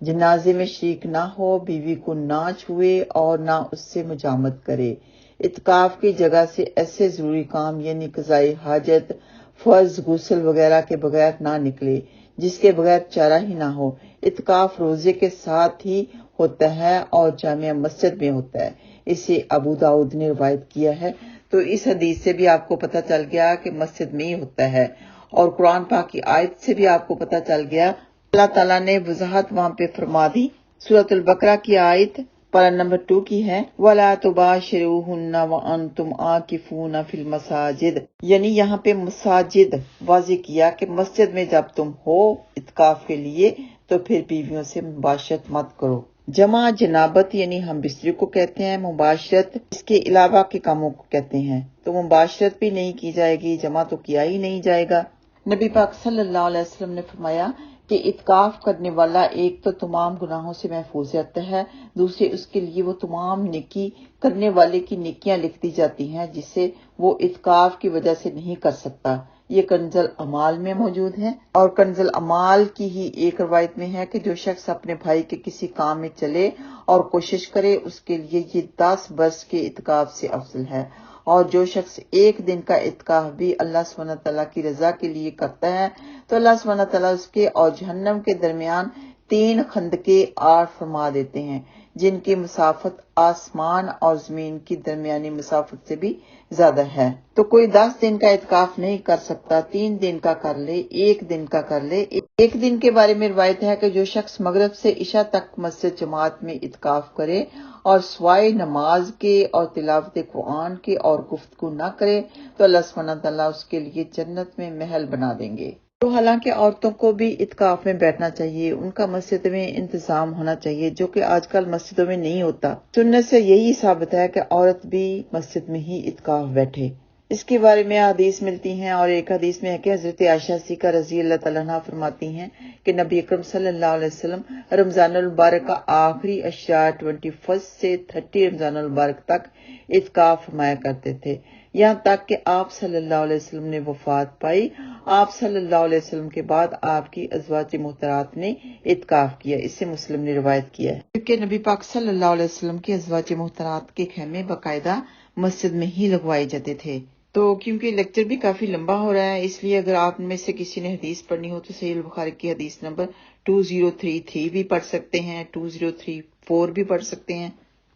جنازے میں شریک نہ ہو، بیوی کو نہ چھوئے اور نہ اس سے مجامت کرے۔ اعتکاف کی جگہ سے ایسے ضروری کام یعنی قضاء حاجت، فرض، غسل وغیرہ کے بغیر نہ نکلے جس کے بغیر چارہ ہی نہ ہو۔ اعتکاف روزے کے ساتھ ہی ہوتا ہے اور جامع مسجد میں ہوتا ہے، اسے ابو داؤد نے روایت کیا ہے۔ تو اس حدیث سے بھی آپ کو پتہ چل گیا کہ مسجد میں ہی ہوتا ہے، اور قرآن پاک کی آیت سے بھی آپ کو پتہ چل گیا۔ اللہ تعالیٰ نے وضاحت وہاں پہ فرما دی۔ سورۃ البقرہ کی آیت پارہ نمبر 2 کی ہے، وَلَا تُبَاشِرُوهُنَّ وَأَنْتُمْ عَاكِفُونَ فِي الْمَسَاجِدِ، یعنی یہاں پہ مساجد واضح کیا کہ مسجد میں جب تم ہو اعتکاف کے لیے تو پھر بیویوں سے مباشرت مت کرو۔ جمع جنابت یعنی ہم بستری کو کہتے ہیں، مباشرت اس کے علاوہ کے کاموں کو کہتے ہیں، تو مباشرت بھی نہیں کی جائے گی، جمع تو کیا ہی نہیں جائے گا۔ نبی پاک صلی اللہ علیہ وسلم نے فرمایا کہ اعتکاف کرنے والا ایک تو تمام گناہوں سے محفوظ رہتا ہے، دوسرے اس کے لیے وہ تمام نیکی کرنے والے کی نیکیاں لکھ دی جاتی ہیں جسے وہ اعتکاف کی وجہ سے نہیں کر سکتا۔ یہ کنز الاعمال میں موجود ہے، اور کنز الاعمال کی ہی ایک روایت میں ہے کہ جو شخص اپنے بھائی کے کسی کام میں چلے اور کوشش کرے اس کے لیے یہ 10 برس کے اعتکاف سے افضل ہے، اور جو شخص ایک دن کا اعتکاف بھی اللہ سبحانہ تعالیٰ کی رضا کے لیے کرتا ہے تو اللہ سبحانہ تعالیٰ اس کے اور جہنم کے درمیان 3 خندقیں آر فرما دیتے ہیں جن کی مسافت آسمان اور زمین کی درمیانی مسافت سے بھی زیادہ ہے۔ تو کوئی 10 دن کا اعتکاف نہیں کر سکتا، 3 دن کا کر لے، 1 دن کا کر لے۔ 1 دن کے بارے میں روایت ہے کہ جو شخص مغرب سے عشاء تک مسجد جماعت میں اعتکاف کرے اور سوائے نماز کے اور تلاوت قرآن کے اور گفتگو نہ کرے تو اللہ سبحانہ تعالیٰ اس کے لیے جنت میں محل بنا دیں گے۔ تو حالانکہ عورتوں کو بھی اعتکاف میں بیٹھنا چاہیے، ان کا مسجد میں انتظام ہونا چاہیے، جو کہ آج کل مسجدوں میں نہیں ہوتا۔ سنت سے یہی ثابت ہے کہ عورت بھی مسجد میں ہی اعتکاف بیٹھے۔ اس کے بارے میں حدیث ملتی ہیں، اور ایک حدیث میں ہے کہ حضرت عائشہ صدیقہ رضی اللہ تعالیٰ عنہا فرماتی ہیں کہ نبی اکرم صلی اللہ علیہ وسلم رمضان المبارک کا آخری اشرار 21 سے 30 رمضان المبارک تک اعتکاف فرمایا کرتے تھے، یہاں تک کہ آپ صلی اللہ علیہ وسلم نے وفات پائی۔ آپ صلی اللہ علیہ وسلم کے بعد آپ کی ازواج محترمات نے اعتکاف کیا، اس سے مسلم نے روایت کیا ہے، کیونکہ نبی پاک صلی اللہ علیہ وسلم کی ازواج محترمات کے خیمے باقاعدہ مسجد میں ہی لگوائے جاتے تھے۔ تو کیونکہ لیکچر بھی کافی لمبا ہو رہا ہے، اس لیے اگر آپ میں سے کسی نے حدیث پڑھنی ہو تو صحیح البخاری کی حدیث نمبر 2033 بھی پڑھ سکتے ہیں، 2034 بھی پڑھ سکتے ہیں،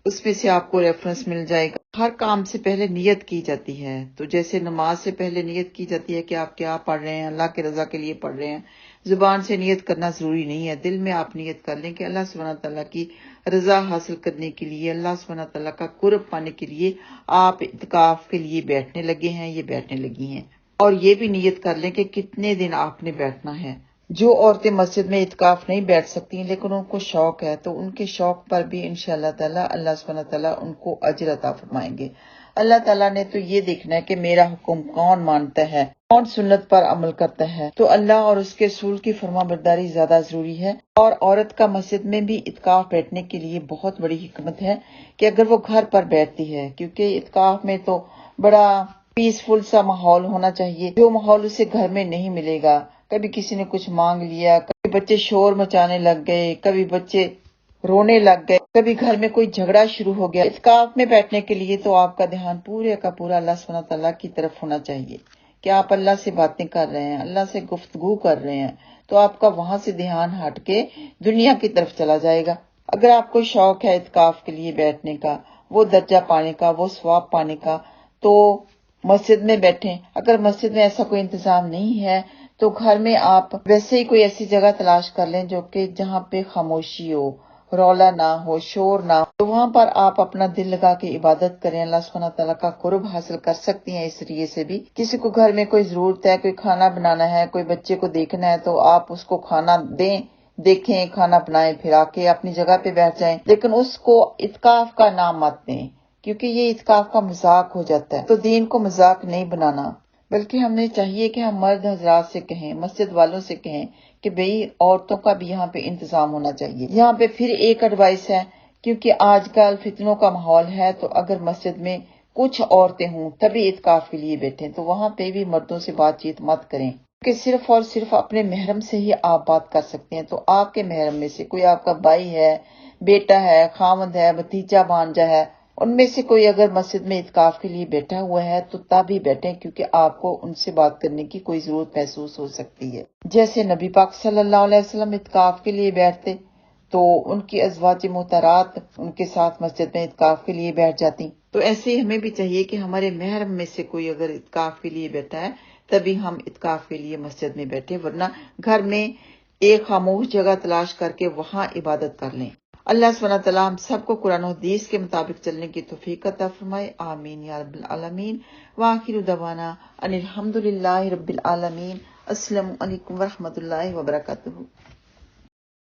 اس میں سے آپ کو ریفرنس مل جائے گا۔ ہر کام سے پہلے نیت کی جاتی ہے، تو جیسے نماز سے پہلے نیت کی جاتی ہے کہ آپ کیا پڑھ رہے ہیں، اللہ کے رضا کے لیے پڑھ رہے ہیں، زبان سے نیت کرنا ضروری نہیں ہے، دل میں آپ نیت کر لیں کہ اللہ سبحانہ تعالیٰ کی رضا حاصل کرنے کے لیے، اللہ سبحانہ تعالیٰ کا قرب پانے کے لیے آپ اعتکاف کے لیے بیٹھنے لگے ہیں، یہ بیٹھنے لگی ہیں، اور یہ بھی نیت کر لیں کہ کتنے دن آپ نے بیٹھنا ہے۔ جو عورتیں مسجد میں اعتکاف نہیں بیٹھ سکتی لیکن ان کو شوق ہے تو ان کے شوق پر بھی انشاءاللہ تعالیٰ اللہ سبحانہ تعالیٰ ان کو اجر عطا فرمائیں گے۔ اللہ تعالیٰ نے تو یہ دیکھنا ہے کہ میرا حکم کون مانتا ہے، کون سنت پر عمل کرتا ہے، تو اللہ اور اس کے رسول کی فرما برداری زیادہ ضروری ہے۔ اور عورت کا مسجد میں بھی اعتکاف بیٹھنے کے لیے بہت بڑی حکمت ہے کہ اگر وہ گھر پر بیٹھتی ہے، کیونکہ اعتکاف میں تو بڑا پیسفل سا ماحول ہونا چاہیے، جو ماحول اسے گھر میں نہیں ملے گا۔ کبھی کسی نے کچھ مانگ لیا، کبھی بچے شور مچانے لگ گئے، کبھی بچے رونے لگ گئے، کبھی گھر میں کوئی جھگڑا شروع ہو گیا۔ اعتکاف میں بیٹھنے کے لیے تو آپ کا دھیان پورے کا پورا اللہ سبحانہ تعالیٰ کی طرف ہونا چاہیے کہ آپ اللہ سے باتیں کر رہے ہیں، اللہ سے گفتگو کر رہے ہیں، تو آپ کا وہاں سے دھیان ہٹ کے دنیا کی طرف چلا جائے گا۔ اگر آپ کو شوق ہے اعتکاف کے لیے بیٹھنے کا، وہ درجہ پانے کا، وہ ثواب پانے کا، تو مسجد میں بیٹھیں۔ اگر مسجد میں ایسا کوئی انتظام نہیں ہے تو گھر میں آپ ویسے ہی کوئی ایسی جگہ تلاش کر لیں جو کہ جہاں پہ خاموشی ہو، رولا نہ ہو، شور نہ ہو، تو وہاں پر آپ اپنا دل لگا کے عبادت کریں، اللہ سبحانہ تعالیٰ کا قرب حاصل کر سکتی ہیں اس ذریعے سے بھی۔ کسی کو گھر میں کوئی ضرورت ہے، کوئی کھانا بنانا ہے، کوئی بچے کو دیکھنا ہے تو آپ اس کو کھانا دیں، دیکھیں، کھانا بنائیں، پھر آ کے اپنی جگہ پہ بیٹھ جائیں، لیکن اس کو اعتکاف کا نام مت دیں، کیونکہ یہ اعتکاف کا مذاق ہو جاتا ہے۔ تو دین کو مذاق نہیں بنانا، بلکہ ہمیں چاہیے کہ ہم مرد حضرات سے کہیں، مسجد والوں سے کہیں کہ بھئی عورتوں کا بھی یہاں پہ انتظام ہونا چاہیے۔ یہاں پہ پھر ایک ایڈوائس ہے، کیونکہ آج کل فتنوں کا ماحول ہے، تو اگر مسجد میں کچھ عورتیں ہوں تبھی اعتکاف کے لیے بیٹھیں، تو وہاں پہ بھی مردوں سے بات چیت مت کریں۔ کہ صرف اور صرف اپنے محرم سے ہی آپ بات کر سکتے ہیں. تو آپ کے محرم میں سے کوئی آپ کا بھائی ہے، بیٹا ہے، خامند ہے، بھتیجا بھانجا ہے، ان میں سے کوئی اگر مسجد میں اعتکاف کے لیے بیٹھا ہوا ہے تو تب ہی بیٹھیں، کیونکہ آپ کو ان سے بات کرنے کی کوئی ضرورت محسوس ہو سکتی ہے. جیسے نبی پاک صلی اللہ علیہ وسلم اعتکاف کے لیے بیٹھتے تو ان کی ازواج محترات ان کے ساتھ مسجد میں اعتکاف کے لیے بیٹھ جاتی. تو ایسے ہی ہمیں بھی چاہیے کہ ہمارے محرم میں سے کوئی اگر اعتکاف کے لیے بیٹھا ہے تبھی ہم اعتکاف کے لیے مسجد میں بیٹھے، ورنہ گھر میں ایک خاموش جگہ تلاش کر کے وہاں عبادت کر لیں. اللہ سبحانہ تعالیٰ ہم سب کو قرآن و حدیث کے مطابق چلنے کی توفیق عطا فرمائے. آمین یا رب العالمین. وآخر دعوانا ان الحمد للہ رب العالمین. السلام علیکم ورحمۃ اللہ وبرکاتہ.